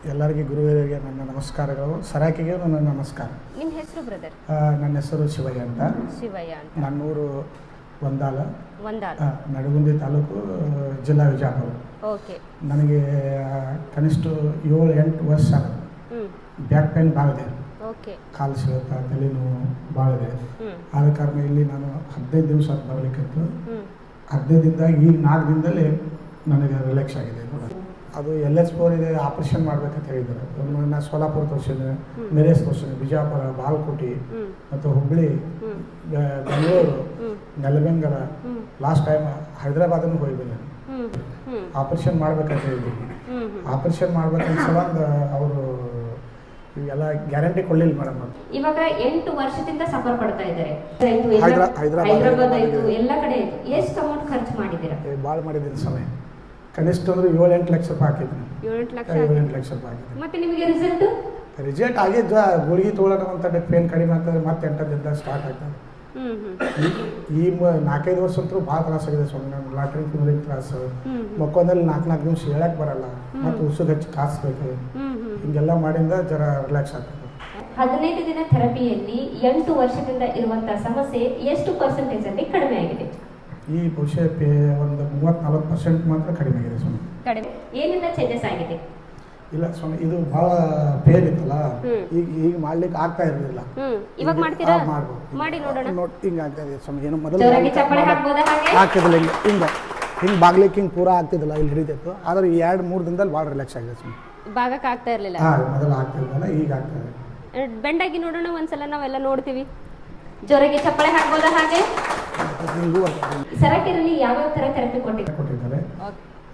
ಎಲ್ಲರಿಗೆ ಗುರುಗಳಿಗೆ ನನ್ನ ನಮಸ್ಕಾರಗಳು. ಸರಾಕಿಗೆ ನನ್ನ ನಮಸ್ಕಾರ. ನಿಮ್ಮ ಹೆಸರು ಬ್ರದರ್? ನನ್ನ ಹೆಸರು ಶಿವಯ್ಯ ಅಂತ. ಶಿವಯ್ಯ ಅಂತ. ನನ್ನೂರು ಒಂದಾಲ, ಒಂದಾಲ, ನಡಗುಂದಿ ತಾಲೂಕು, ಜಿಲ್ಲಾ ವಿಜಯಪುರ. ಓಕೆ. ನನಗೆ ಕನಿಷ್ಠ 7-8 ವರ್ಷ ಬ್ಯಾಕ್ ಪೇನ್ ಭಾಳ ಇದೆ. ಓಕೆ. ಕಾಲು ಸೆಳೆತ, ತಲೆನೋವು ಭಾಳ ಇದೆ. ಆದ ಕಾರಣ ಇಲ್ಲಿ ನಾನು 15 ದಿವಸ ಬರಲಿಕ್ಕಿತ್ತು. 15 ದಿನದಾಗ ಈಗ 4 ದಿನದಲ್ಲಿ ನನಗೆ ರಿಲ್ಯಾಕ್ಸ್ ಆಗಿದೆ. ಅದು LH4 ಇದೆ, ಆಪ್ರೇಷನ್ ಮಾಡ್ಬೇಕಂತ ಹೇಳಿದ್ದಾರೆ. ನಾನು ಸೋಲಾಪುರ ತೋರಿಸಿದ್ದೆ, ಮೆರೇಸ್ ತೋರಿಸಿದ್ದೆ, ಬಿಜಾಪುರ, ಬಾಗಲಕೋಟೆ ಮತ್ತು ಹುಬ್ಬಳ್ಳಿ, ಬೆಂಗಳೂರು, ನೆಲಬೆಂಗಲ, ಲಾಸ್ಟ್ ಟೈಮ್ ಹೈದರಾಬಾದನ್ನು ಹೋಗಿ ಬಂದಿದ್ದೀನಿ. ಆಪ್ರೇಷನ್ ಮಾಡ್ಬೇಕಂತ ಹೇಳಿದ್ದೀನಿ. ಆಪ್ರೇಷನ್ ಮಾಡ್ಬೇಕಂತ ಸಲಂದ ಅವರು ಎಲ್ಲ ಗ್ಯಾರಂಟಿ ಕೊಡಲಿಲ್ಲ ಮೇಡಮ್. ಇವಾಗ 8 ವರ್ಷದಿಂದ ಸಫರ್ ಪಡ್ತಾ ಇದ್ದಾರೆ. ಹೈದರಾಬಾದ್ ಆಯ್ತು, ಎಲ್ಲ ಕಡೆ ಆಯ್ತು. ಎಷ್ಟು ಅಮೌಂಟ್ ಖರ್ಚು ಮಾಡಿದ್ದೀರಾ? ಭಾಳ ಮಾಡಿದ್ದೀನಿ ಸಮಯ. ಕನಿಷ್ಠ ಅಂದ್ರೆ 7-8 ಲಕ್ಷ ರೂಪಾಯಿ ಹಾಕಿದ್ದೀನಿ. 7-8 ಲಕ್ಷ 7-8 ಲಕ್ಷ ರೂಪಾಯಿ ಹಾಕಿದ್ದೀನಿ. ಮತ್ತೆ ನಿಮಗೆ ರಿಸಲ್ಟ್ ಆಗಿದ್ದ. ಗುಳಿಗೆ ತೊಗೊಳ್ಳೋಣ ಅಂತ ಪೇನ್ ಕಡಿಮೆ ಆಗ್ತದೆ, ಮತ್ತೆ 8 ದಿನದಾಗ ಸ್ಟಾರ್ಟ್ ಆಗ್ತದೆ. ಈ 4-5 ವರ್ಷ ಅಂತೂ ಭಾಳ ತ್ರಾಸಾಗಿದೆ ಸ್ವಾಮಿ. ನಮ್ಗೆ ಲಾಟ್ರಿ ಕುಂದ್ರಿಗೆ ತ್ರಾಸು, ಮಕ್ಕೊಂದಲ್ಲಿ 4-4 ನಿಮಿಷ ಹೇಳಕ್ಕೆ ಬರಲ್ಲ, ಮತ್ತು ಉಸುಗ್ ಹಚ್ಚಿ ಕಾಸ್ಬೇಕು. ಹಿಂಗೆಲ್ಲ ಮಾಡಿಂದ ಜರ ರಿಲ್ಯಾಕ್ಸ್ ಆಗ್ತದೆ. 15 ದಿನ ಥೆರಪಿಯಲ್ಲಿ 8 ವರ್ಷದಿಂದ ಇರುವಂತಹ ಸಮಸ್ಯೆ ಎಷ್ಟು ಪರ್ಸೆಂಟೇಜ್ ಅಲ್ಲಿ ಕಡಿಮೆ ಆಗಿದೆ? ಈ ಬಹುಶಃ ಒಂದು 30-40% ಮಾತ್ರ ಕಡಿಮೆ ಆಗಿದೆ ಸ್ವಾಮಿ. ಕಡಿಮೆ ಏನೆಲ್ಲ ಚೇಂಜಸ್ ಆಗಿದೆ? ಇಲ್ಲ ಸ್ವಾಮಿ, ಇದು ಭಾಳ ಪೇನ್ ಇತ್ತಲ್ಲ, ಈಗ ಮಾಡ್ಲಿಕ್ಕೆ ಆಗ್ತಾ ಇರಲಿಲ್ಲ. ಇವಾಗ ಮಾಡ್ತೀರಾ? ಮಾಡ್ಬೋದು, ಮಾಡಿ ನೋಡೋಣ. ಹಿಂಗೆ ಆಗ್ತಾ ಇದೆ ಸ್ವಾಮಿ. ಏನು ಮೊದಲು ಆಗ್ತಿದಿಲ್ಲ, ಹಿಂಗೆ ಬಾಗ್ಲಿಕ್ಕೆ ಹಿಂಗೆ ಪೂರಾ ಆಗ್ತಿದ್ದಿಲ್ಲ, ಇಲ್ಲಿ ಹಿಡಿತಿತ್ತು. ಆದರೆ ಈ 2-3 ದಿನದಲ್ಲಿ ಭಾಳ ರಿಲ್ಯಾಕ್ಸ್ ಆಗಿದೆ ಸ್ವಾಮಿ. ಭಾಗಕ್ಕೆ ಆಗ್ತಾ ಇರಲಿಲ್ಲ. ಮೊದಲು ಆಗ್ತಿದ್ದಲ್ಲ, ಈಗ ಆಗ್ತಾ ಇದೆ. ಬೆಂಡಾಗಿ ನೋಡೋಣ ಒಂದ್ಸಲ, ನಾವೆಲ್ಲ ನೋಡ್ತೀವಿ. ಜೋರಾಗಿ ಚಪ್ಪಳೆ ಹಾಕ್ಬೋದಾ? ಹಾಗೆ ಸರಕಿರಲ್ಲಿ ಯಾವ್ಯಾವ ತರ ಥೆರಪಿ ಕೊಟ್ಟಿದ್ದಾರೆ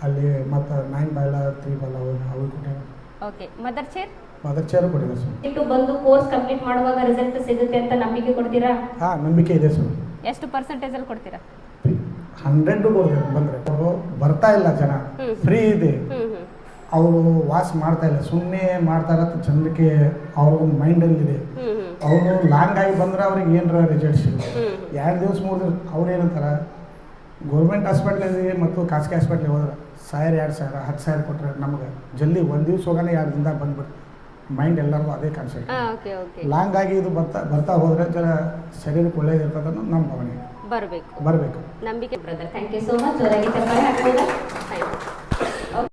ಅಲ್ಲಿ, ಮತ್ತು 9 ಬಾಲ 3 ಬಾಲ ಅವು ಕೊಟ್ಟಿದ್ದಾರೆ. ಓಕೆ. ಮದರ್ ಚೇರ್ ಕೊಟ್ಟಿದ್ದಾರೆ ಸರ್. ಇಟ್ಟು ಬಂದು ಕೋರ್ಸ್ ಕಂಪ್ಲೀಟ್ ಮಾಡುವಾಗ ರಿಸಲ್ಟ್ ಸಿಗುತ್ತೆ ಅಂತ ನಂಬಿಕೆ ಕೊಡ್ತೀರಾ? ನಂಬಿಕೆ ಇದೆ ಸರ್. ಎಷ್ಟು ಪರ್ಸೆಂಟೇಜ್ ಅಲ್ಲಿ ಕೊಡ್ತೀರಾ? 100 ಬಂದ್ರೆ ಬರ್ತಾ ಇಲ್ಲ ಜನ, ಫ್ರೀ ಇದೆ. ಅವರು ವಾಸ್ ಮಾಡ್ತಾ ಇಲ್ಲ, ಸುಮ್ಮನೆ ಮಾಡ್ತಾರ ಜನರಿಗೆ. ಅವ್ರ ಒಂದು ಮೈಂಡಲ್ಲಿದೆ. ಅವರು ಲಾಂಗ್ ಆಗಿ ಬಂದ್ರೆ ಅವ್ರಿಗೆ ಏನರ ರಿಸಲ್ಟ್ ಸಿಗುತ್ತೆ. 2 ದಿವಸ 3 ದಿವಸ ಅವ್ರು ಏನಂತಾರೆ, ಗೌರ್ಮೆಂಟ್ ಹಾಸ್ಪಿಟ್ಲಿಗೆ ಮತ್ತು ಖಾಸಗಿ ಹಾಸ್ಪಿಟ್ಲಿಗೆ ಹೋದ್ರೆ 1000, 2000, 10,000 ಕೊಟ್ಟರೆ ನಮ್ಗೆ ಜಲ್ದಿ 1 ದಿವಸ ಹೋಗೋಣ 2 ದಿನದಾಗ ಬಂದ್ಬಿಡ್ತು. ಮೈಂಡ್ ಎಲ್ಲರಿಗೂ ಅದೇ ಕಾನ್ಸೆಪ್ಟ್. ಲಾಂಗ್ ಆಗಿ ಇದು ಬರ್ತಾ ಹೋದ್ರೆ ಜರ ಶರೀರಕ್ಕೆ ಒಳ್ಳೇದಿರ್ತದೆ ಅನ್ನೋ ನಮ್ಮ ಭಾವನೆ. ಬರಬೇಕು ನಂಬಿಕೆ. Brother, thank you so much.